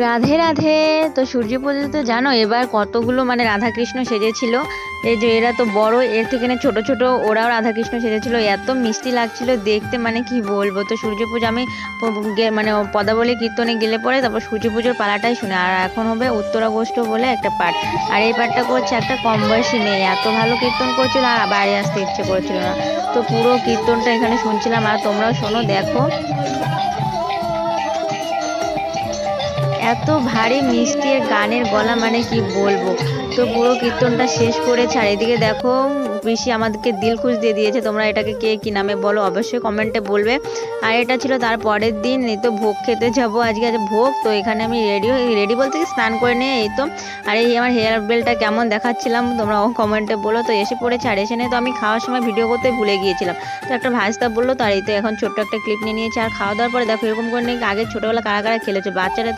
রাধে রাধে। তো সূর্য পুজো তো জানো এবার কতগুলো মানে রাধাকৃষ্ণ সেজেছিল। এই যে এরা তো বড়, এর থেকে না ছোট ছোট ওরাও রাধাকৃষ্ণ সেজেছিল, এত মিষ্টি লাগছিল দেখতে, মানে কি বলবো। তো সূর্য পুজো আমি মানে পদাবলী কীর্তনে গেলে পরে তারপর সূর্য পুজোর পালাটাই শুনে। আর এখন হবে উত্তরা গোষ্ঠ বলে একটা পাঠ, আর এই পাঠটা করছে একটা কম বয়সী মেয়ে, এত ভালো কীর্তন করছিল আর বাড়ি আসতে ইচ্ছে করছিল না। তো পুরো কীর্তনটা এখানে শুনছিলাম, আর তোমরাও শোনো, দেখো এত ভারী মিষ্টি এর গানের গলা, মানে কি বলবো। তো পুরো কীর্তনটা শেষ করেছে, আর এদিকে দেখো পিসি আমাদেরকে দিলখুশ দিয়ে দিয়েছে। তোমরা এটাকে কে কি নামে বলো অবশ্যই কমেন্টে বলবে। আর এটা ছিল তার পরের দিন, এই তো ভোগ খেতে যাবো, আজকে আছে ভোগ। তো এখানে আমি রেডি বলতে কি স্নান করে নিয়ে এই তো, আর এই আমার হেয়ার বেলটা কেমন দেখাচ্ছিলাম তোমরা কমেন্টে বলো। তো এসে পড়েছে, আর এসে নিয়ে তো আমি খাওয়ার সময় ভিডিও করতে ভুলে গিয়েছিলাম। তো একটা ভাজতা বললো, তো আর এই তো এখন ছোট্ট একটা ক্লিপ নিয়ে নিয়েছে। আর খাওয়া দাওয়ার পরে দেখো এরকম করে নাকি আগে ছোটবেলা কারা কারা খেলেছে বাচ্চারা।